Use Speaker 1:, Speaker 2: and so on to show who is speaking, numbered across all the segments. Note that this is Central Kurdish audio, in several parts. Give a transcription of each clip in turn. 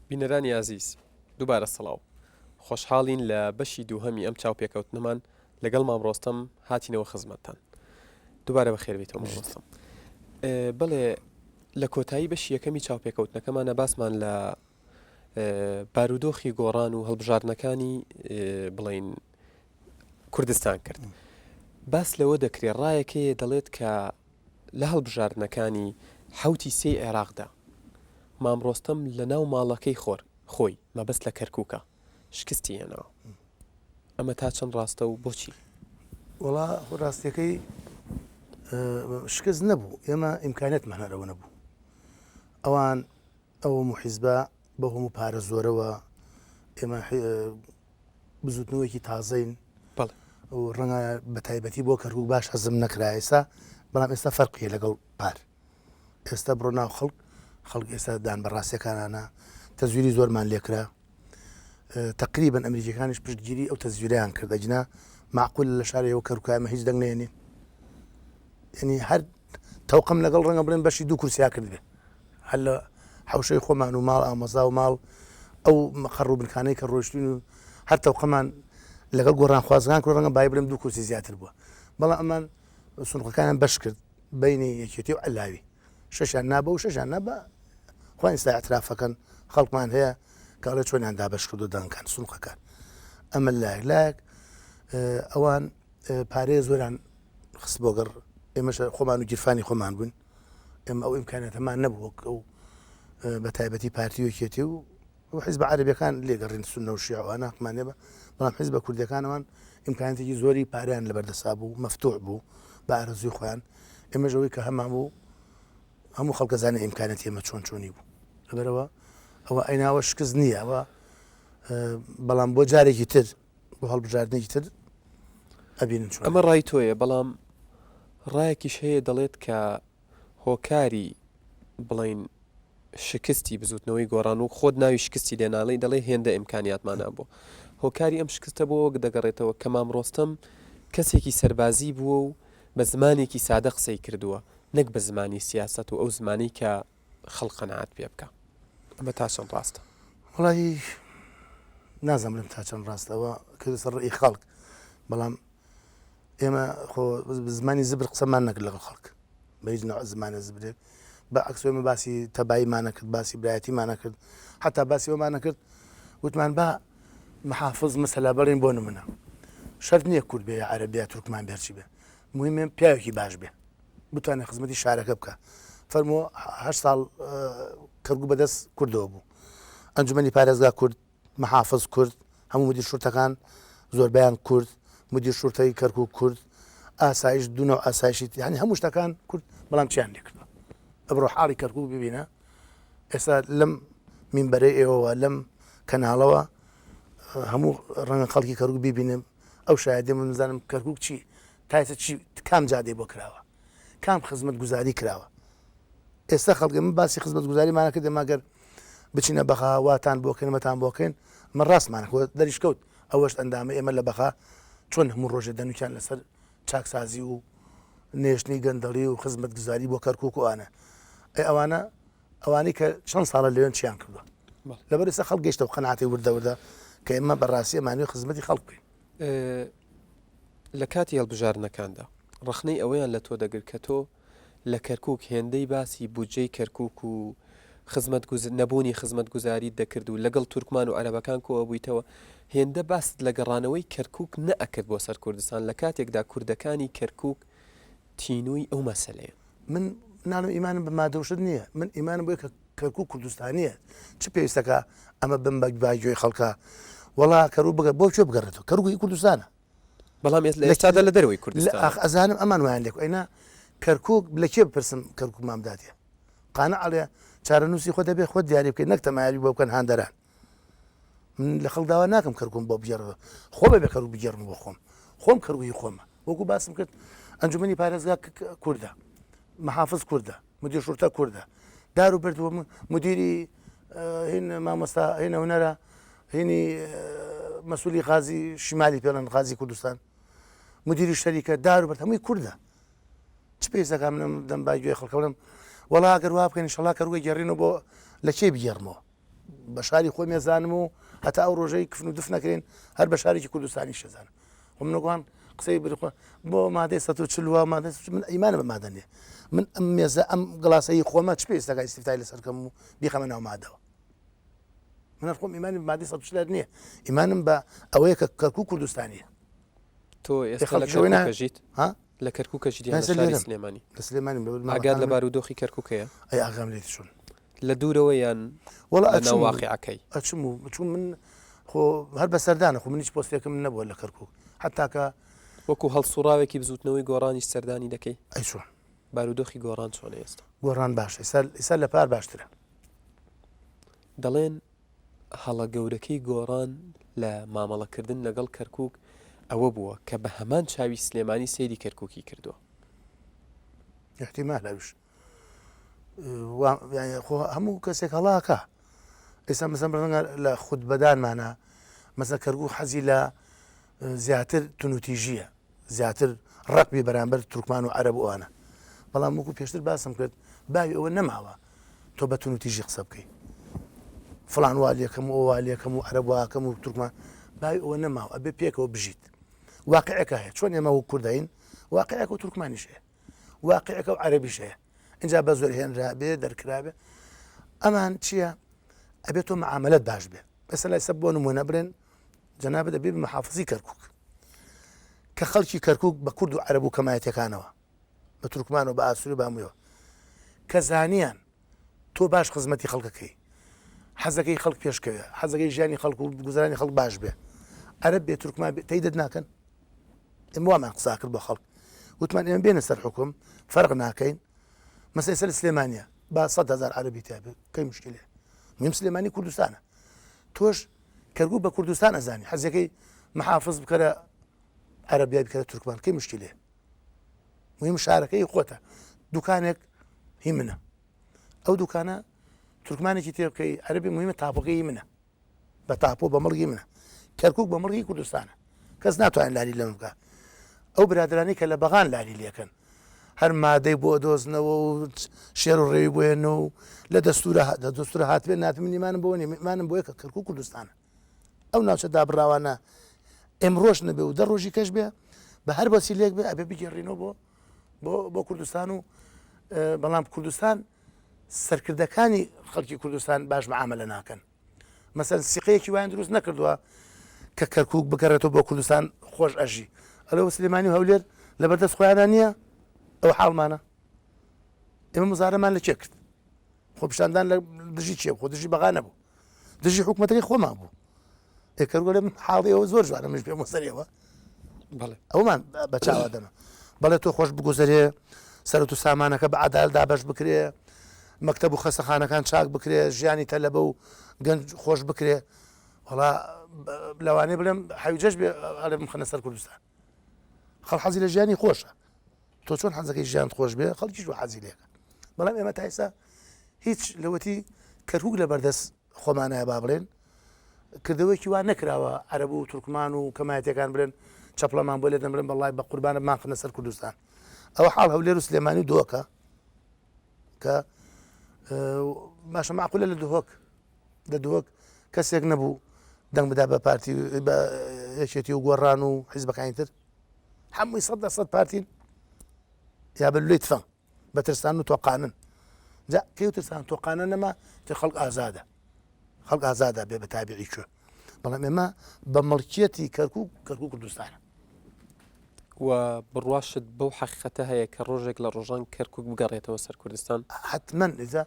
Speaker 1: بینەرانی عزیز دووبارە سەڵاو خۆشحاڵین لە بەشی دووهەمی ئەم چاوپێکەوتنەمان لەگەڵ مامڕۆستەم هاتینەوە خزمەتتان دووبارە بە خێربێتەوە مامڕۆستەم بەڵێ لە کۆتایی بەشی یەکەمی چاوپێکەوتنەکەمانە باسمان لە بارودۆخی گۆڕان و هەڵبژاردنەکانی بڵین کوردستان کرد باس لەوە دەکرێت ڕایەکەیە دەڵێت کە لە هەڵبژاردنەکانی حوتی سێ عێراقدا مامڕۆستەم لە ناو ماڵەکەی خۆی مەبەست لە کەرکووکە شکستی هێناوە ئەمە تا چەند ڕاستە و بۆچی
Speaker 2: وڵا ڕاستیەکەی شکست نەبوو ئێمە ئیمکانێتمان هەرەوە نەبوو ئەوان ئەوە حیزبە بە هەموو پارە زۆرەوە ئێمە بزوتنەوەیکی تازەین و ڕەنگە بە تایبەتی بۆ کەرکووک باش حەزم نەکرا ئێستا بەڵام ئێستا فەرقیە لەگەڵ پار ئێستا بڕۆ ناو خەڵک ئێستا دان بەڕاستیەکانانە تەزویری زۆرمان لێکرا تقریبا ئەمریکەکانیش پشتگیری ئەو تەزویریان کرد ئەجنا معقول لە شارەوە کەرکووکایمە هیچ دەنگ نێنین ینی هەر تەوقم لەگەڵ ڕەنگە بڵێن بەشی دوو کورسیا کردبێ هەر لە حوشەی خۆمان و ماڵ ئامۆزا و ماڵ ئەو خەڕووبنکانەی کە ڕۆشتین و هەر تەوقەمان لەگەڵ گۆڕان خوازگان کرد ڕەنگە بای بڵێم دوو کورسی زیاتر بووە بەڵام ئەمان سونوقەکانیان بەش کرد بینی یەکێتی و ئەلاوی شەشیان نابە و شەشیان نەبە خوان ئێستا ئەترافەکەن خەڵکمان هەیە کاڵێ چۆنیان دابش کرد و دەنگکان سونوقەکان ئەمە لایەک ئەوان پارەیە زۆران خست بۆگەڕ ئێمەش خۆمان و گیرفانی خۆمان بوون ئێمە ئەو ئیمکانێتەمان نەبوو ئەو بە تایبەتی پارتی وکێتی و حیزب عەرەبیەکان لێگەڕین سونە و شیعوانە حقمانێ بە بەڵام حیزب کوردەکانەوان ئیمکانێتێکی زۆری پاریان لەبەردەسا بوو مەفتوح بوو بە ئارەزوی خۆیان ئێمەش ئەوەی کە هەمان بوو هەموو خەڵکە زانێ ئیمکانێت ئێمە چۆنی بوو لەبەرەوە ئەوە ئەیناوە شکست نییە ئەوە بەڵام بۆ جارێکی تر بۆ هەڵبژاردنێکی تر ئەبینن
Speaker 1: ئەمە ڕای تۆیە بەڵام ڕایەکیش هەیە دەڵێت کە هۆکاری بڵین شکستی بزوتنەوەی گۆڕان و خۆت ناوی شکستی لێناڵی دەڵێ هێندە ئیمکانیاتمانە بۆ هۆکاری ئەم شکستە بۆ وەک دەگەڕێتەوە کە مامڕۆستەم کەسێکی سەربازی بووە و بە زمانێکی سادە قسەی کردووە نەک بە زمانی سیاست و ئەو زمانی کە خەڵق قەنەعات پێ بکە ئەمە تا چەند ڕاستە
Speaker 2: وڵی نازانم تا چەند ڕاستەوە کرد سەر ڕێی خەڵک بەڵام ئێمە خۆ زمانی زبر قسەمان نەکرد لەگەڵ خەڵک بە هیچ نوع زمانە زبرێت بە ئەکسۆمە باسی تەباییمانە کرد باسی برایەتیمانە کرد حتا باسی ئەومانە کرد وتمان بە محافظ مەسەلا بەڕین بۆ نمونە شەرت نییە کورد بێ عەرەبیا تورکمان بێرچی بێ مهمە پیاوێکی باش بێ بتوانێت خزمەتی شارەکە بکە فەرمۆ 8 ساڵ کەرگوو بەدەست کوردەوە بوو ئەنجومەنی پارێزگا کورد محافظ کورد هەموو مدیر شورتەکان زۆربیان کورد مدیر شورتەی کەرکووک کورد ئاسایش دوونەوە ئاسایشی یعنی هەموو شتەکان کورد بەڵام چیان لێکردوە ئەبڕۆ حاڵی کەرکووک ببینە ئێستا لەم مینبەرەی ئێوەوە لەم کەناڵەوە هەموو ڕەنگە خەڵکی کەرکووک ببینم ئەو شایدێ من نزانم کەرکووک چی تایسە چی کام جادەی بۆ کراوە کام خزمەت گوزاری کراوە ئێستا خەڵکی من باسی خزمەت گوزاریمانە کرد ماگەر بچینە بەخا واتان بۆکەنمەتان بۆکەین من ڕاستمانە دەریش کەوت ئەوەش ئەندامە ئێمە لە بەخا چۆن هەموو ڕۆژێ دەنوکیان لەسەر چاکسازی و نێشتنی گەندەڵی و خزمەت گوزاری بۆ کەرکووک وانە ئەوانەی کە چەند ساڵە لەوێن چیان کردووە لەبەر ئێستا خەڵک گەیشتە و قەناعەتی وردەوردە کە ئێمە بەڕاستی ئەمانوێ خزمەتی خەڵک بکەین
Speaker 1: لە کاتی هەڵبژاردنەکاندا ڕخنەی ئەوەیان لە تۆ دەگرت کە تۆ لە کەرکووک هێندەی باسی بودجەی کەرکووک و نەبوونی خزمەت گوزاری دەکرد و لەگەڵ تورکمان و عەرەبەکان کۆوە بوویتەوە هێندە باست لە گەڕانەوەی کەرکووک نەئەکرد بۆ سەر کوردستان لە کاتێکدا کوردەکانی کەرکووک تینووی ئەو مەسەلەیە
Speaker 2: من ناڵم ئیمانم بە مادەوشت نییە من ئیمانم بۆیە کە کەرکووک کوردستانیە چ پێویستەکە ئەمە بم بە باگوێی خەڵکە وەڵا کەرو بگە بۆ چۆ بگەڕێتەوە کەرکووکی کوردستانە
Speaker 1: بەڵام ئێستادا لە دەروی کوردستان
Speaker 2: ئەزانم ئەمان وایان لێک ئەینا کەرکووک لە کێ بپرسم کەرکووک مامداتێ قانە ئەڵێ چارەنووسی خۆ دەبێت خۆت دیاری بکەیت نەک تەمایلی بۆ بکەن هاندەران من لە خەڵک داوا ناکەم کەرکووم بۆ بگێڕەوە خۆ بەبێ کەرکووک بگێڕم بۆ خۆم کەرکووی خۆمە وەکو باسم کرد ئەنجومەنی پارێزگا کووردە محافظ کووردە مدیر شورتە کووردە دار و بردووە مدیری هین مامۆستا هینە هونەرە هینی مەسئولی غازی شیمالی پێڵەن غازی کوردستان مدیری شەریکە دار و بەر هەمووی کووردە چ پێویستەکە منم دەم باگوێ خەڵکە بڵێم وەڵا ئەگەر وا بکەین ئینشەڵا کەرکووک گێڕینەوە بۆ لە کێ بگێڕمەوە بە شاری خۆی مێزانم و هەتا ئەو ڕۆژەی کفن و دف نەکرێن هەر بە شارێکی کوردستانی شەزانم خۆ منگوان قسەی بخۆ بۆ مادەی 140 مادە من ئیمانە بە مادە نیە من ئەم مێزە ئەم گڵاسایی خۆمە چ پێ ئێستاگای استیفتای لەسەرکەم و بیخەمە ناو مادەوە من خۆم ئیمانی مادەی 140 نییە ئیمانم بە ئەوەیە کە کەرکوو کوردستانیە
Speaker 1: تۆ ئێستا لە کەرکووکەژیت لە کەرکووکەژیت لە سلێمانی
Speaker 2: لە سلێمانی
Speaker 1: ئاگاد لە بارودۆخی کەرکووکەیە
Speaker 2: ئەی ئاغام لێتی چۆن
Speaker 1: لە دوورەوە یان
Speaker 2: وەڵا
Speaker 1: ناواقعەکەی
Speaker 2: ئەچم و چون من خۆ هەر بە سەردانە خۆ من هیچ پۆستێکم نەبووە لە کەرکووک حتاکە
Speaker 1: وەکو هەڵسوڕاوێکی بزوتنەوەی گۆڕانی سەردانی دەکەی
Speaker 2: ئەی چۆن
Speaker 1: بارودۆخی گۆڕان چۆنە ئێستا
Speaker 2: گۆڕان باشە ئێستا لە پار باشترە
Speaker 1: دەڵێن هەڵە گەورەکەی گۆڕان لە مامەڵەکردن لەگەڵ کەرکووک ئەوە بووە کە بە هەمان چاوی سلێمانی سەیری کەرکووکی کردووە
Speaker 2: احتیمال هەویش خۆ هەموو کەسێک هەڵاکە ئێستا مەسەن بەڵەنگە لە خود بەدانمانە مەسە کەرکوو حەزی لە زیاتر تونوتیژیە زیاتر ڕقبی بەرامبەر تورکمان و عەرەب ئەوانە بەڵام وەکو پێشتر باسم کرد باوی ئەوە نەماوە تۆ بە تونوتیژی قسە بکەی فڵان والیەکەم و ئەوالیەکەم و عەرەبواکەم و تورکمان باوی ئەوە نەماوە ئەبێ پێکەوە بژیت واقعەکە هەیە چۆن ئێمە و کوردین واقعەکە و تورکمانیش هەیە واقعەکە و عەرەبیش هەیە اینجا بە زۆر هێنرابێ دەرکرابێ ئەمان چییە ئەبێت تۆ معاملەت باش بێ بەسە لای سەب بۆ نمونە برێن جەنابەت دەبێ بە محافزی کەرکووک کە خەڵکی کەرکووک بە کورد و عەرەب و کەمایەتەکانەوە بە تورکمان و بە ئاسووری باموویەوە کە زانیان تۆ باش خزمەتی خەڵکەکەی حەزەکەی خەڵک پێشکەوێ حەزەکەی ژیانی خەڵک و گوزارانی خەڵک باش بێ عەرەب بێ تورکمان بێ تەیدت ناکەن ئێمە وامان قسا کرد بە خەڵک وتمان ئێمە بێنە سەر حکوم فەرق ناکەین مەسەلەی سەر سلێمانیە با 100,000 عەرەبی تیا بێ کەی موشکیلێ مهم سلێمانی کوردستانە تۆش کەرکووک بە کوردستان ئەزانی حەزەکەی محافظ بکەرە عەرەبیا بکەرە تورکمان کەی موشکیلێ مهم شارەکەی خۆتە دوکانێک هی منە ئەو دوکانە تورکمانێکی تێ بکەی عەرەبی مهمە تاپەکەی منە بە تاپۆ بە مەڵگی منە کەرکووک بە مەڵگی کوردستانە کەس ناتوانین لاری لەم بکە ئەو برادرانی کە لە بەغان لاری لێکن هەر مادەی بۆ دۆزنەوە و شێر و ڕێوی بۆێنەوە و لە دەستورە هاتبێ ناتمنیمانم بۆ نیمانم بۆیە کە کەرکووک کوردستانە ئەو ناوچە دابراوانە ئێمڕۆژ نەبێ و دە ڕۆژی کەش بێ بە هەر بەسی لێک بێ ئەبێ بگەڕینەوە بۆ کوردستان و بەڵام کوردستان سەرکردەکانی خەڵکی کوردستان باش معاملە ناکەن مەسەن سیقەیەکی وایان دروست نەکردووە کە کەرکووک بگەڕێتەوە بۆ کوردستان خۆش ئەژی ئەلەوە سلێمانی و هەولێر لە بەردەست خۆیانە نییە ئەو حاڵمانە ئێمە مزارەمان لە چێ کرد خۆ پیشاندان لە دژی چێ خۆ دژی بەغا نەبوو دژی حکوومەتەکەی خۆمان بوو ئێکەرگۆ لەم حاڵی ئەوە زۆر جوانە منش پێم وەسەرەوە ئەومان بە چاوا دەمە بەڵێ تۆ خۆش بگوزارێ سەرەت و سامانەکە بە عەدالەت دابەش بکرێ مەکتەب و خەسەخانەکان چاک بکرێ ژیانی تەلەبە و گەنج خۆش بکرێ وەڵا لەوانەیە بڵێم حەویجەش بێ ئەڵێ بمخەنە سەر کوردستان خەڵک حەزی لە ژیانی خۆشە تۆ چۆن حەزەکەی ژیان خۆش بێ خەڵکیش حەزی لێکە بەڵام ئێمە تا ئێستا هیچ لەوەتی کەرکووک لە بەردەست خۆمانایە با بڵێن کردەوەیکی وا نەکراوە عەرەب و تورکمان و کەمایەتەکان بڵێن چەپڵەمان بۆ لێ دەمرن بەڵای بە قوربانە بمانخنە سەر کوردستان ئەوە حاڵ هەولێر و سلێمانی دۆکە کە باشە معقولە لە دهۆک کەسێک نەبوو دەنگ بدا بە پارتی بە یەکێتی و گۆڕان و حیزبەکانی تر هەمووی 100% پارتین یا بە لێت فەن بە ترسان و تۆقانن جا کەی ترسان تۆقانە نەما تر خەڵک ئازادە بێ بە تابعی کوێ بەڵام ئێمە بە مڵکیەتی کەرکووک کوردستانە
Speaker 1: و بڕواشت بەو حەقیقەتە هەیە کە ڕۆژێک لە ڕۆژان کەرکووک بگەڕێتەوە سەر کوردستان
Speaker 2: حتمەن ئێجا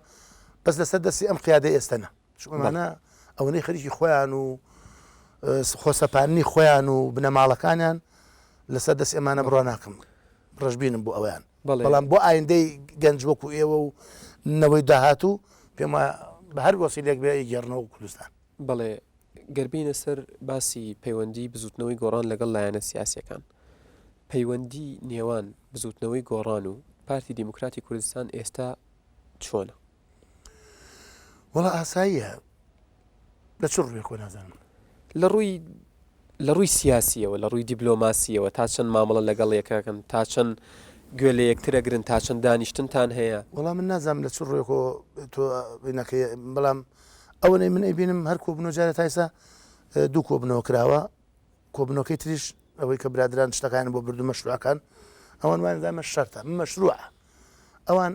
Speaker 2: بەس لەسەر دەستی ئەم قیادەی ئێستەنە چونمانە ئەوەی خەریکی خۆیان و خۆسەپانی خۆیان و بنەماڵەکانیان لەسەر دەست ئێمانە بڕۆ ناکەم ڕژبینم بۆ ئەویان بەڵام بۆ ئایندەی گەنج وەکو ئێوە و نەوەی داهاتوو پێم بە هەر وەسیلێک بێ گەڕنەوە کوردستان
Speaker 1: بەڵێ گەربینە سەر باسی پەیوەندی بزوتنەوەی گۆڕان لەگەڵ لایەنە سیاسیەکان پەیوەندی نێوان بزوتنەوەی گۆڕان و پارتی دیموکراتی کوردستان ئێستا چۆنە؟
Speaker 2: وەڵا ئاساییە لە چ ڕوویەکۆ نازانم
Speaker 1: لە ڕووی سیاسیەوە لە ڕووی دیبلۆماسیەوە تا چەند مامەڵە لەگەڵ یەکەکەن تا چەند گوێ لە یەکترەگرن تا چەند دانیشتنتان هەیە
Speaker 2: وەڵام من نازانم لە چ ڕوویەکۆ تۆ بینەکەی بەڵام ئەوەی من ئەبینم هەر کۆبنەوە جارە تایسا دوو کۆبنەوە کراوە کۆبنەوەکەی تریش ئەوەی کە برادران شتەکان بۆ بردو مەشروعەکان ئەوان وانەدامە شەرتە من مەشروعە ئەوان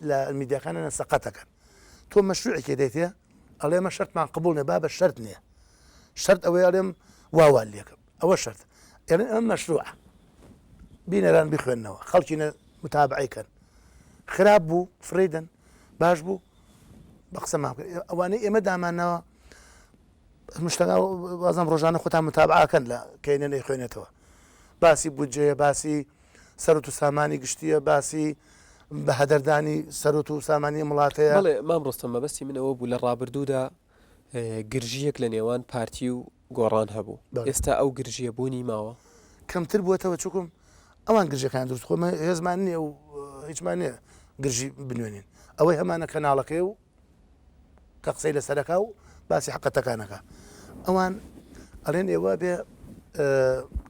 Speaker 2: لە میدیاکانە سەقەتەکەن تۆ مەشروعێکی دەیتێ ئەڵێ ئێمە شەرتمان قبول نیە با بە شەرت نییە شەرت ئەوەی ئەڵێم واوال لێکم ئەوە شەرت ئێمە ئەم مەشروعە بینەران بخوێنەوە خەڵکی متابعیکەن خراپ بوو فریدن باش بوو بە قسەمان ئەوانەی ئێمە دامانەوە مشتەکە وازم ڕۆژانە خۆتان متابعاکەن لە کەینە خوێنێتەوە باسی بودجێ باسی سەرۆت و سامانی گشتیە باسی بە هەدەردانی سەرۆت و سامانی وڵاتەیە
Speaker 1: بەڵێ مام ڕۆستەم مەبەستی منەوە بوو لە ڕابردوودا گرژیەک لە نێوان پارتی و گۆڕان هەبوو ئێستا ئەو گرژیە بوونی ماوە
Speaker 2: کەمتر بووەتەوە چکم ئەوان گرژەکان دروست خۆمە هێزمان نییە و هیچمان نییە گرژی بنوێنین ئەوەی هەمانە کەناڵەکەی و کە قسەی لەسەرەکە و باسی حقەتەکانەکە ئەوان ئەڵێن ئێوە بێ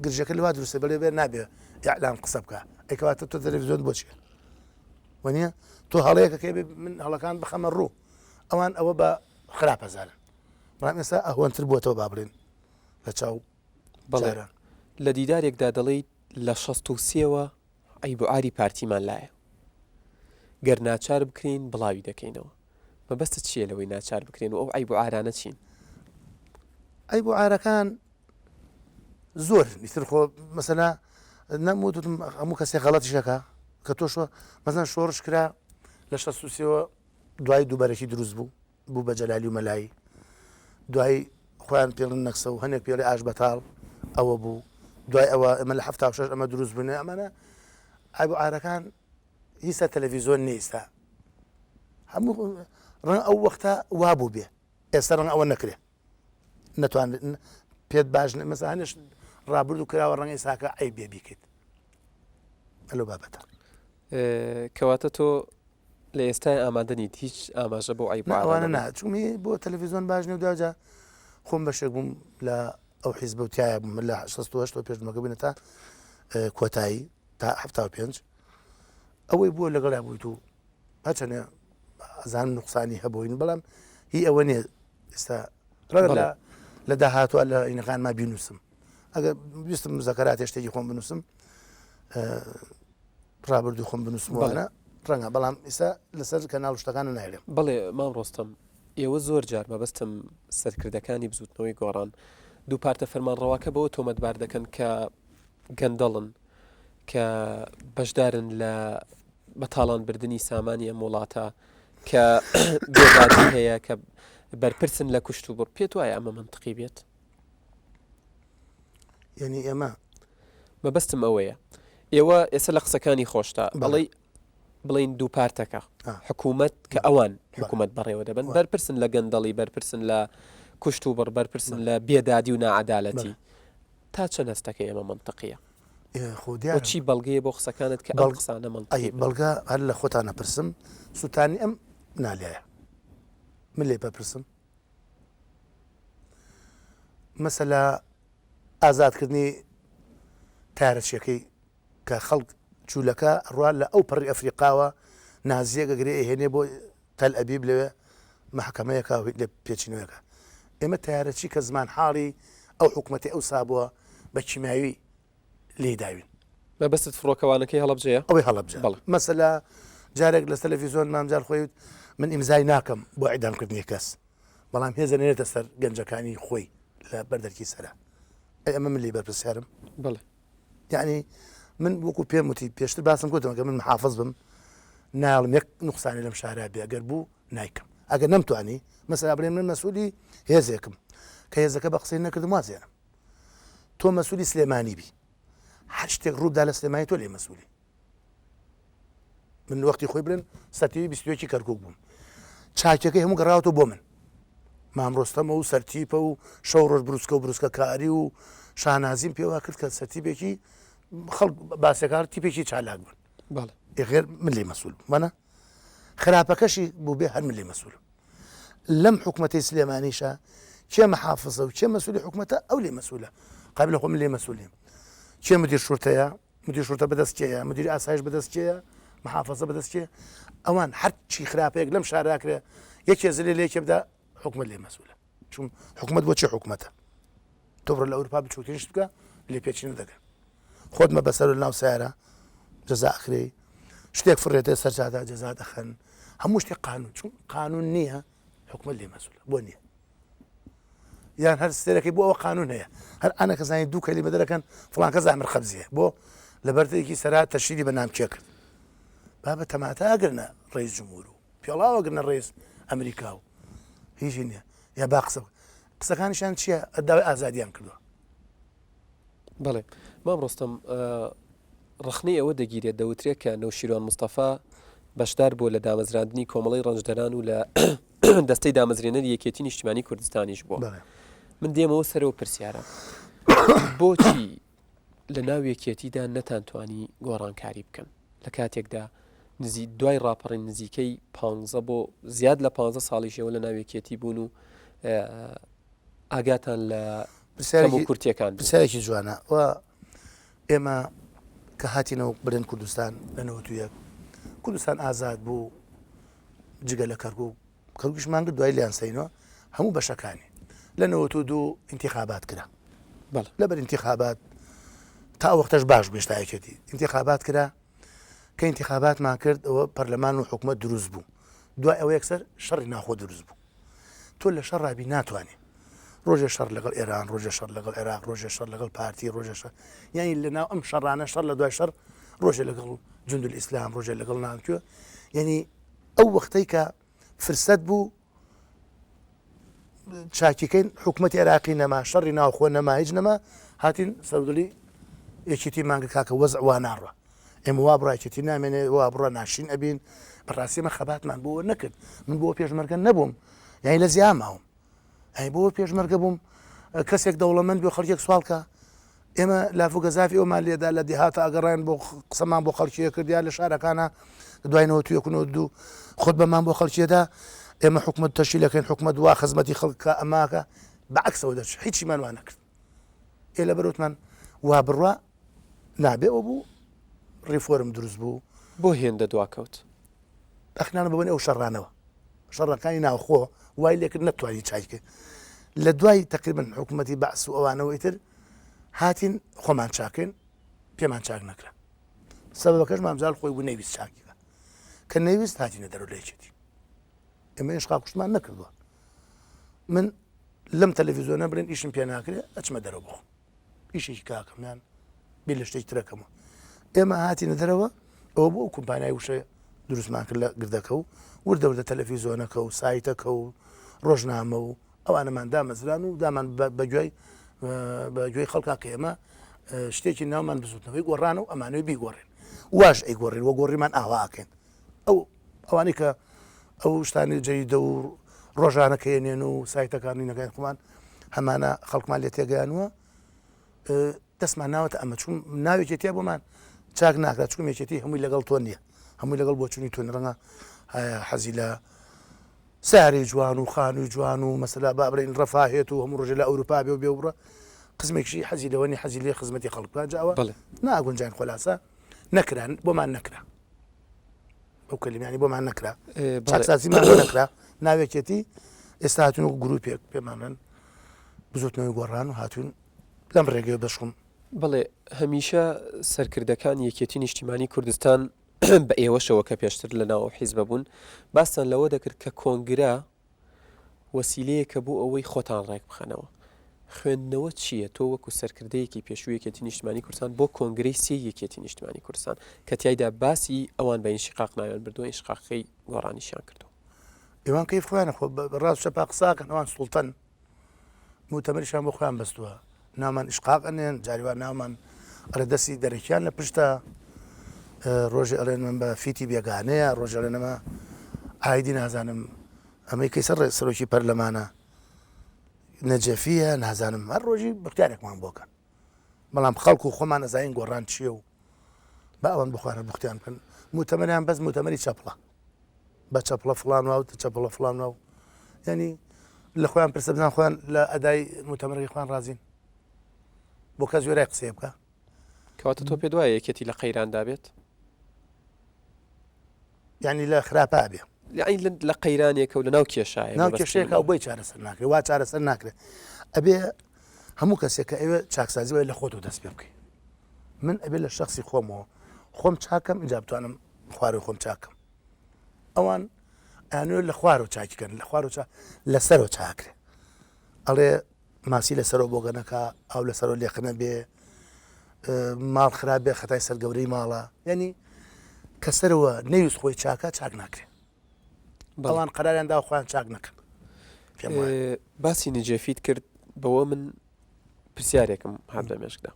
Speaker 2: گرژەکە لەوا دروستە بەڵێ بێ نابێ ئیعلام قسە بکە ئەیکەواتە تۆ تەلەڤیزیۆن بۆچیە وانە تۆ هەڵەیەکەکەی من هەڵەکان بخەمە ڕوو ئەوان ئەوە بە خراپەزارن بەڵام ئێستا ئەهۆنتر بووەتەوە با بڵێن لە چاو
Speaker 1: بەڵێران لە دیدارێکدا دەڵێیت لە 63ەوە ئەیبوعاری پارتیمان لایە گەر ناچار بکرین بڵاوی دەکەینەوە مەبەستە چییە لەوەی ناچار بکرێن و ئەو ئەیبوعارانە چین
Speaker 2: ئەیبوعارەکان زۆر میتر خۆ مەسەلا نەموتم هەموو کەسێک غەڵەتیشەکە کە تۆشوە مەزان شۆڕش کرا لە 63ەوە دوای دووبارێکی دروست بوو بە جەلالی و مەلایی دوای خۆیان پێڵن نەکسە و هەنێک پێڵی ئاش بەتاڵ ئەوە بوو دوای ئەوە ئەمە لە 76 ئەمە دروست بوونێ ئەمانە ئەیبوعارەکان هیچە تەلەڤیزۆن نیستا هەموو ڕەنگ ئەو وەختە وابوو بێ ئێستا ڕەنگ ئەوە نەکرێ نەتوان پێت باش مەسا هەنێش ڕابرد و کراوە ڕەنگی ساکە ئەی بێ بیکەیت ئەلۆ بابەتە
Speaker 1: کەواتە تۆ لە ئێستای ئامادەنیت هیچ ئاماژە بۆ
Speaker 2: ئەیبوعارانە ناچوومی بۆ تەلەڤیزۆن باش نیە و داجا خۆم بەشێک بووم لە ئەو حیزب و تایە بووم لە 68 پێشمەکە بینە تا کۆتایی تا 75 ئەوەی بووە لەگەڵا بوویت و هەچەنێ ئەزانم نوقسانی هەبووین بەڵام هی ئەوە نییە ئێستا ڕەنگە لە داهاتوە لە عینەکانما بینوسم ئەگەر ویستم مزەکەرات شتێکی خۆم بنووسم ڕابردوو خۆم بنووسموانە ڕەنگە بەڵام ئێستا لەسەر کەناڵ شتەکانە نایرێم
Speaker 1: بەڵێ مام ڕۆستەم ئێوە زۆر جار مەبەستم سەرکردەکانی بزوتنەوەی گۆڕان دوو پارتە فەرمانڕەواکە بەوە تۆمەتبار دەکەن کە گەندەڵن کە بەشدارن لە بەتاڵان بردننی سامانی ئەم وڵاتە کە بێدادی هەیە کە بەرپرسن لە کوشت و بڕ پێت وایە ئەمە منطقی بێت
Speaker 2: یعنی ئێمە
Speaker 1: مەبەستم ئەوەیە ئێوە ئێستا لە قسەکانی خۆشتا بڵین دوو پارتەکە حکوومەت کە ئەوان حکوومەت بەڕێوە دەبن بەرپرسن لە گەندەڵی بەرپرسن لە کوشت و بڕ بەرپرسن لە بێدادی و نائەدالەتی تا چەند هەستەکە ئێمە منطقیە چی بەڵگەیە بۆ قسەکانت کە ئەو قسانە منطقی
Speaker 2: بەڵگە هەر لە خۆتانە پرسم سووتانی ئەم نالایە من لێ بەپرسم مەسەلا ئازادکردنی تارەچیەکەی کە خەڵک چوولەکە ڕوان لە ئەو پەڕی ئەفریقاوە نازیەکە گرێ هێنێ بۆ تەل ئەبیب لەوێ محکەمەیەکە لێ پێچینەوەەکە ئێمە تارەچی کە زمان حاڵی ئەو حکوومەتی ئەو سابووە بە کیماوی لێداوین
Speaker 1: مەبەست فڕۆکەوانەکەی هەڵەبجەیە
Speaker 2: ئەوەی هەڵەبجە مەسەلا جارێک لە تەلەڤیزۆن مامجار خۆی من ئیمزای ناکەم بۆ ئیدامکردنی کەس بەڵام هێزە نێتە سەر گەنجەکانی خۆی لە بەردەرکی سەرە ئەمە من لێ بەرپرسیارم
Speaker 1: بڵێ
Speaker 2: یعنی من وەکو پێم وتی پێشتر باسم گوتمەکە من محافظ بم ناڵم یەک نوقسانی لەم شارە بێ ئەگەر بوو نایکەم ئەگەر نەمتوانی مەسەلا بڵێن من مەسئولی هێزێکم کە هێزەکە بە قسەی نەکردم وازێنم تۆ مەسئولی سلێمانی بی هەر شتێک ڕوودا لە سلێمانی تۆ لێ مەسئولی من وەختی خۆی بڵێن سەرتیوی 22 کەرکک بووم چاکەکەی هەموو گەڕاوەوە بۆ من مامڕۆستەمە و سەرتیپە و شەو ڕۆژ بروسکە و بروسکە کاری و شانازیم پێوا کرد کە سەرتیپێکی خەڵک باسەکار تیپێکی چالاک بوون غێر من لێ مەسئول منە خراپەکەشی بوو بێ هەر من لێ مەسئول لەم حکوومەتی سلێمانیشە کێ محافظە و کێ مەسئولی حکوومەتە ئەو لێ مەسئولە قابل خۆ من لێ مەسئولیم کێ مدیر شورتەیە مدیر شورتە بەدەستکێیە مدیر ئاسایش بەدەستکێیە محافظە بەدەستکێ ئەوان هەرچی خراپەیەک لەم شاراکرێ یەکێ زلێ لێکێ بدا حکومت لێ مەسوولە چون حکومت بۆ چی حکومەتە تۆ بڕە لە ئەوروپا بچووترینشت بکە لێ پێچینە دەکەن خۆتمە بەسەر ناو سیارە جەزا ئەخرێ شتێک فڕێتە سەرجادا جەزا دەخەن هەموو شتێک قانون چون قانون نییە حکومت لێ مەسوولە بۆ نییە یان هەر سێرەکەی بۆ ئەوە قانون هەیە هەر ئەنە کەزانی دوو کەلیمە دەرەکەن فڵان کەس ئامر خەبزیە بۆ لە بەردەیەکی سەرا تەشیری بە نامکێ کرد با بە تەماتە ئەگرنە ڕئیس جمهور و پێڵاوەگرنە ڕئیس ئەمریکا و هیچی نییە یا با قسەکانیشان چییە ئەداوای ئازادیان کردووە
Speaker 1: بەڵێ مام ڕۆستەم ڕخنەی ئەوە دەگیرێت دەوترێت کە نەوشیروان مستەفا بەشدار بۆ لە دامەزراندنی کۆمەڵی ڕەنجدەران و لە دەستەی دامەزرێنەری یەکێتی نیشتیمانی کوردستانیش بووە من دێمەوە سەرەوە پرسیارە بۆچی لە ناو یەکێتیدا نەتانتوانی گۆڕانکاری بکەن لە کاتێکدا دوای ڕاپەڕین نزیکەی 15 بۆ زیاد لە 15 ساڵیشەوە لە ناو یەکێتی بوون و ئاگاتان لە کورتیەکان
Speaker 2: پرسیارێکی جوانە و ئێمە کە هاتینەوە برن کوردستان لە 91 کوردستان ئازاد بوو جگە لە کەرگوو کەرگوشمان کرد دوای لیانسەینەوە هەموو بەشەکانی لە 92 انتخابات کرا لەبەر انتخابات تا وەختەش باش بێشتا یەکێتی انتخابات کرا کە انتخاباتمان کرد ئەوە پەرلەمان و حکومەت دروست بوو دوای ئەوە یەکسەر شەڕی ناخۆ دروست بوو تۆ لە شەڕ ڕابی ناتوانێ ڕۆژێ شەڕ لەگەڵ ئێران ڕۆژێ شەڕ لەگەڵ عێراق ڕۆژێ شەڕ لەگەڵ پارتی ڕۆژێ شەڕ یانی لەناو ئەم شەڕانە شەڕ لە دوای شەڕ ڕۆژێ لەگەڵ جوندول ئیسلام ڕۆژێ لەگەڵ نانکوێ یعنی ئەو وەختەی کە فرسەت بوو چاکیکەین حکوومەتی عێراقی نەما شەڕی ناوخۆ نەما هیچ نەما هاتین سەرودڵی یەکێتی مانگە کاکە وەزع وا ناڕوە ئێمە وا بڕایەتی نامێنێ وا بڕە ناشین ئەبین بەڕاستیمە خەباتمان بۆ نەکرد من بۆ پێشمەرگە نەبووم یانی لە زیاماوم ئەی بۆ پێشمەرگە بووم کەسێک دەوڵەمەند بێ خەڵکێک سوالکە ئێمە لافوگەزافی ئەومان لێدا لە دیهاتە ئەگەڕێن بۆ قسەمان بۆ خەڵکیە کردیا لە شارەکانە دوای 92 خۆت بەمان بۆ خەڵکیەدا ئێمە حکومت تەشکیلەکەین حکومت وا خزمەتی خەڵکە ئەماکە بەعکسەوە دەچ هیچیمان وا نەکرد ئێ لە بەرەوتمان وا بڕوا نابێەوە بوو ڕیفۆرم دروست بوو
Speaker 1: بۆ هێندە دواکەوت
Speaker 2: ئەخنانە ببنێ ئەو شەڕانەوە شەڕەکانی ناوخۆ وای لێکرد نەتوانی چاکە لە دوای تقریبن حکوومەتی بەعس و ئەوانەوەی تر هاتین خۆمان چاکەین پێمان چاک نەکرا سەبەکەش مامزال خۆی بوو نەویست چاکیکە کە نەویست هاتینە دەرەوە لەیەکێتی ئێمە ئێشقا کوشتمان نەکردووە من لەم تەلەڤیزۆنە برێن ئیشم پێ ناکرێ ئەچمە دەرەوە بخۆم ئیشێکی کاکەمیان بێ لە شتێک ترەکەمەوە ئێمە هاتینە دەرەوە ئەوە بۆ کۆمپانیای وشە دروستمان کرد لە گردەکە و وردە تەلەڤیزۆنەکە و سایتەکە و ڕۆژنامە و ئەوانەمان دامەزران و دامان بەگوێی خەڵکا کە ئێمە شتێکی ناومان بزوتنەوەی گۆڕان و ئەمانەوەی بیگۆڕێن واش ئەیگۆڕێن وە گۆڕیمان ئاواکەن ئەوانەی کە ئەو شتانی جەیدە و ڕۆژانەکەێنێن و سایتەکانی نەکەین خۆمان هەمانە خەڵکمان لێ تێگەیانوە دەستمان ناوەتە ئەمە چون ناوێکێتیا بۆمان چاک ناکرات چون یەکێتی هەمووی لەگەڵ تۆ نییە هەمووی لەگەڵ بۆچوونی تۆن ڕەنگە حەزی لە ساری جوان و خانووی جوان و مەسەلا بابرین ڕەفاهێت و هەموو ڕۆژە لە ئەوروپا بێ و بێ بڕە قزمێکشی حەزی لەوەنی حەزی لێ خزمەتی خەڵکان جاوە ناگونجان خۆلاسە نەکران بۆمان نەکرا ئەو کەلیمانی بۆمان نەکرا چاکسازیمان نەکرا ناوێکێتی ئێستا هاتون و گروپێک پێمانن بزوتنەوەی گۆڕان و هاتوون لەم ڕێگەی بەشخم
Speaker 1: بڵێ هەمیشە سەرکردەکان یەکێتی نیشتیمانی کوردستان بە ئێوەشەوە کە پێشتر لە ناو حیزب بوون باستان لەوە دەکرد کە کۆنگرا وەسیلەیەکە بوو ئەوەی خۆتان ڕێک بخەنەوە خوێندنەوە چییە تۆ وەکو سەرکردەیەکی پێشووی یەکێتی نیشتیمانی کوردستان بۆ کۆنگرەی سێ یەکێتی نیشتیمانی کوردستان کە تیایدا باسی ئەوان بە ئینشقاق ناوێن بردووە ئینشقاقەی گۆڕانیشیان کردو
Speaker 2: ئێوان کەیف خۆیانە خۆ بەڕاست شەپا قساکەن ئەوان سوڵتەن موتەمەریشان بۆ خۆیان بەستووە ناومان ئیشقاق ئەنێن جاریوان ناومان ئەرەدەسی دەرەکیان لە پشتە ڕۆژی ئەڵێن من بە فیتی بێگانەیە ڕۆژە لەنەمە ئایدی نازانم ئەمەی کەی سەر سەرۆکی پەرلەمانە نەجەفیە نازانم هەر ڕۆژی بختیارێکمان بۆکەن بەڵام خەڵکو و خۆمان نەزانین گۆڕان چییە و بە ئەوان بخوارە بختیان بکەن موتەمەریان بەس موتەمەری چەپڵە بە چەپڵە فڵان و چەپڵە فڵان و ینی لە خۆیان پرسە بزان خۆیان لە ئەدای موتەمەری خوان ڕازین بۆ کەس وێرای قسێ بکە
Speaker 1: کەواتە تۆ پێ دوایە یەکێتی لە قەیراندا بێت
Speaker 2: یعنی لە خراپا بێ
Speaker 1: لە قەیرانێکە و لە ناو کێشایە
Speaker 2: ناو کێشەیەکە و بۆی چارەسەر ناکرێت وا چارەسەر ناکرێت ئەبێ هەموو کەسێک کە ئێوە چاکسازی وای لە خۆت و دەست پێ بکەیت من ئەبێ لە شخصی خۆمەوە خۆم چاکەم اینجا بتوانم خوارەوە خۆم چاکەم ئەوان ئەیانوێت لە خوارەوە چاکیکەن لە خوارەوە لەسەرەوە چاکرێ ئەڵێ ماسی لەسەرەوە بۆگەنەکە ئەو لەسەرەوە لێقنە بێ ماڵ خراپێ خەتای سەرگەورەی ماڵە یعنی کەسەرەوە نەویست خۆی چاکە چاک ناکرێت بەڵام قەراریان دا خۆیان چاک نەکەن
Speaker 1: باسی نجێفیت کرد بەوە من پرسیارێکم هات لە مێشکدا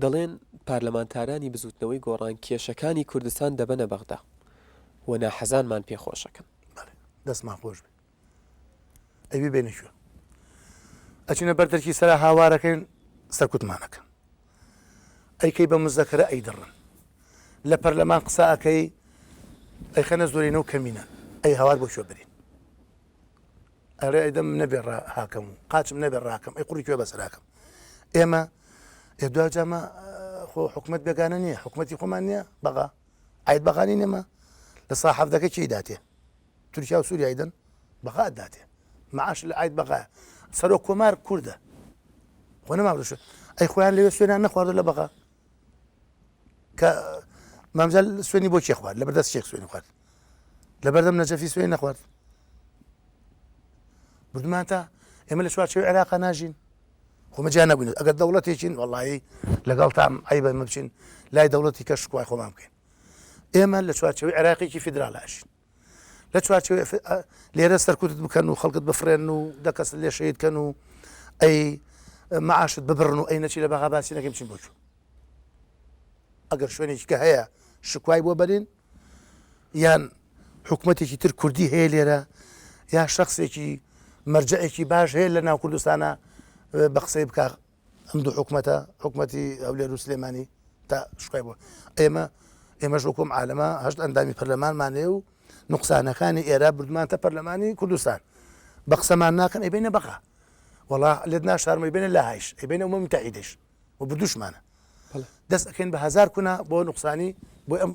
Speaker 1: دەڵێن پارلەمانتارانی بزوتنەوەی گۆڕان کێشەکانی کوردستان دەبەنە بەغدا و ناحەزانمان پێخۆشەکەن
Speaker 2: دەستمان خۆش بێ ئەوی بێنەشوە ئەچینە بەردەرکی سەر هاوارەکەین سەرکوتمانەکەن ئەیکەی بە مزەکەرە ئەی دڕن لە پەرلەمان قساکەی ئەی خەنە زۆرینە و کەمینە ئەی هاوار بۆ شۆ برین ئەرێ ئەیدەم نەبێ هاکەم و قاچم نەبێ ڕاکەم ئەی قوڕی کوێ بەسەراکەم ئێمە دوای جامە خۆ حکومت بێگانە نییە حکومەتی خۆمان نییە بەغا عید بەغانی نێمە لە ساحەفدەکە چی داتێ تورکیا و سووریای دەن بەغا داتێ معاش لە عید بەغا سەرۆک کۆمار کووردە خۆ نەماڕش ئەی خۆیان لەوێ سوێنیان نەخواردە لە بەغا کە مامزال سوێنی بۆ چێ خوارد لە بەردەست چێک سوێنی خوارد لە بەردەم نەجەفی سوێنی نەخوارد بردمان تا ئێمە لە چوارچێوەی عێراقا ناژین خۆمەجیا نەبووین ئەگەر دەوڵەتێکین وەڵایی لەگەڵ تام عیبە مە بچین لای دەوڵەتی کە شکوای خۆمان بکەین ئێمە لە چوارچێوەی عێراقێکی فیدراڵاشین لە چوارچێوەی لێرە سەرکوتت بکەن و خەڵکت بفرێن و دەکەس لێ شەیدکەن و ئەی معاشت ببڕن و ئەی نەچی لە بەغا باسی نەکەین بچین بۆ چوو ئەگەر شوێنێکی کە هەیە شکوای بۆ بەرین یان حکومەتێکی تر کوردی هەیە لێرە یا شخصێکی مەرجەیەکی باش هەیە لە ناو کوردستانە بە قسەی بکە ئەم دوو حکومەتە حکومەتی ئەولێر و سلێمانی تا شکای بووە ئێمەش وەکۆم عالەمە هەشت ئەندامی پەرلەمانمانێ و نوقسانەکانی ئێرە بردمانتە پەرلەمانی کوردستان بە قسەمان ناکەن ئەیبینە بەقا وەڵا لێت ناشارمە بینە لە هایش ئەیبینە ئەمە متعیدش و بردوشمانە دەست ئەکەین بە هزار کونا بۆ نوقسانی بۆ ئەم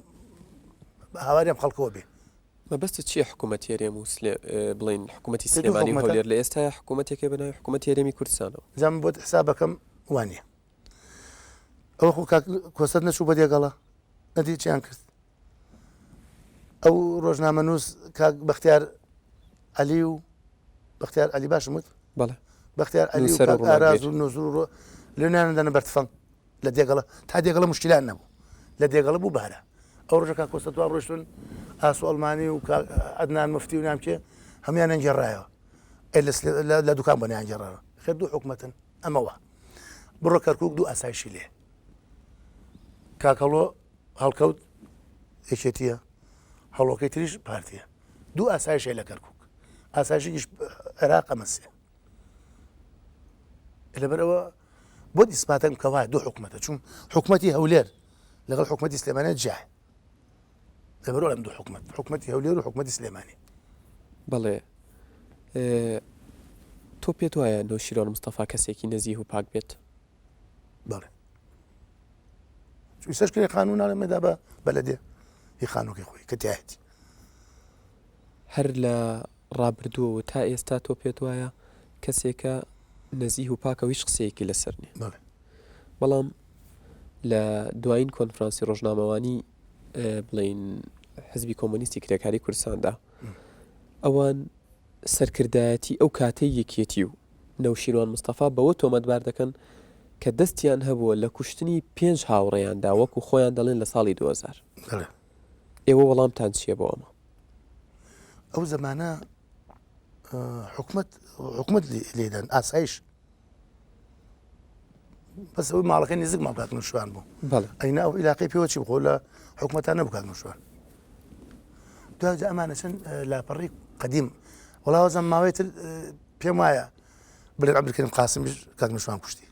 Speaker 2: هاواریم خەڵکەوە بێ
Speaker 1: مەبەستە چییە حکوومەت هێرێم و بڵین حکوومەتی سلێمانی هەولێر لە ئێستا حکوومەتێکە بناوی حکوومەت هێرێمی کوردستانەوە
Speaker 2: زانم بۆ حسابەکەم وانە ئەوە خۆ کۆسەت نەچوو بە دێگەڵە نەدی چیان کرد ئەو ڕۆژنامە نووس کاک بەختیار عەلی و بەختیار عەلی باشمت
Speaker 1: بەڵێ
Speaker 2: بەختیار عەلی و کاک ئاراز و نۆزوور لێنانەدەنە بەرتفەنگ لە دێگەڵە تا دێگەڵە مشکلان نەبوو لە دێگەڵە بوو بارە ئەو ڕۆژەکە کۆسەت وا ڕۆشتون ئاسو ئەڵمانی و ئەدنان مفتی و نامکێ هەمیان ئەنجێڕایەوە لە دوکان بۆ نیانجێڕاوە خێر دوو حکومەتن ئەمەوە بڕۆ کەرکووک دوو ئاسایشی لێ کاکەڵۆ هەڵکەوت یەکێتیە هەڵۆکەی تریش پارتیە دوو ئاسایشێ لە کەرکووک ئاسایشیش عێراق ئەمەسێ لەبەرەوە بۆ دیسپاتەم کەوا دوو حکومەتە چون حکومەتی هەولێر لەگەڵ حکومەتی سلێمانیت جای لەبەرەوە لەم دوو حکومەتی هەولێر و حکومەتی سلێمانی
Speaker 1: بەڵێ تۆ پێت وایە نەوشیرۆن مستەفا کەسێکی نەزیه و پاک بێت
Speaker 2: بەڵێ سەرکردی قانون ناڵێمەدا بە بەلەدێ هی خانووکی خۆی کە تایەتی
Speaker 1: هەر لە ڕابردووەوە تا ئێستا تۆ پێت وایە کەسێکە نەزیه و پاکەویش قسەیەکی لەسەر نیە بەڵام لە دوایین کۆنفرانسی ڕۆژنامەوانی بڵین حزبی کۆمۆنیستی کرێکاری کوردستاندا ئەوان سەرکردایەتی ئەو کاتەی یەکێتی و نەوشیروان مستەفا بەوە تۆمەتبار دەکەن کە دەستیان هەبووە لە کوشتنی 5 هاوڕێیاندا وەکو خۆیان دەڵێن لە ساڵی 2000 ئێوە وەڵامتان چییە بۆ ئەمە
Speaker 2: ئەو زەمانە حکومت لێدەن ئاسایش بەس ئەوی ماڵەکەی نزیک ماڵ کاک نوشوان بوو ئەینا ئەو عیلاقەی پێوە چی بخۆ لە حکومەتان نەبوو کاک نوشوان دوجا ئەمانە چەند لاپەڕی قەدیم وەڵاوە زەم ماوەیتر پێم وایە بڵێن عەبدولکەریم قاسمیش کاک نوشوان کوشتی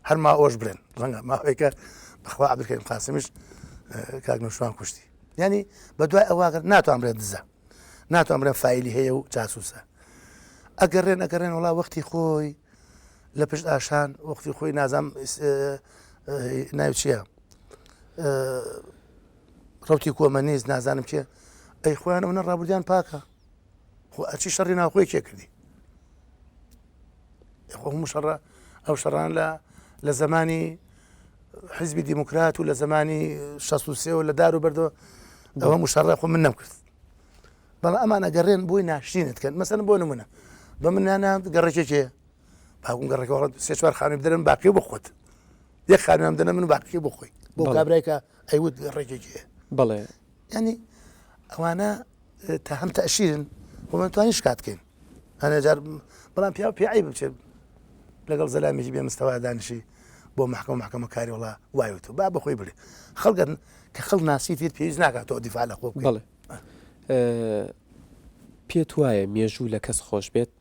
Speaker 2: هەر ما ئەوەش بڵێن ڕەنگە ماوەیەکە بەخوا عەبدولکەریم قاسمیش کاک نوشوان کوشتی یعنی بە دوای ئەواگەر ناتوان بڵێن دزە ناتوان بڵێن فایلی هەیە و جاسووسە ئەگەڕێن وڵا وەختی خۆی لە پشت ئاشان وەختی خۆی نازام ناوی چییە ڕەوتی کۆمەنیست نازانم چێ ئەی خۆیان ئەوە ڕابردیان پاکە خۆ ئەچی شەڕی ناوخۆی کێ کردی خۆ شەڕە ئەو شەڕان لە زمانی حیزبی دیموکرات و لە زمانی 63 و لە دار و بەردەوە ئەوە مشەڕە خۆ من نەمکرد بەڵام ئەمانە گەڕێن بۆی ناشتینتکەن مەسەن بۆ نمونە بە منانە گەڕێکێکێ باوکم گەڕێکەوە سێ چوار خانووی بدەن باقی بخۆت یەک خانوویان بدەنە من باقی بخۆی بۆ کابرایکە ئەیوت گەڕێکێکێ
Speaker 1: بەڵێ
Speaker 2: ینی ئەوانە تا هەم تەشیرن ومەتوانین شکاتکەین هەنێ جار بەڵام پیاعی بچێت لەگەڵ زەلامێکی بێ مستەوا دانیشی بۆ محکەمە کاری وڵا وایوت با بەخۆی بڵێ خەڵگەن کە خەڵ ناسی تر پێویست ناکاتەوە دیفاع لە خۆ
Speaker 1: بڵێ پێت وایە مێژوو لە کەس خۆش بێت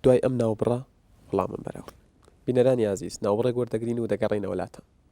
Speaker 1: دوای ئەم ناوبڕە وەڵام من بەرەوە بینەرانی عزیز ناوبڕێک وەردەگرین و دەگەڕێنەوە لاتە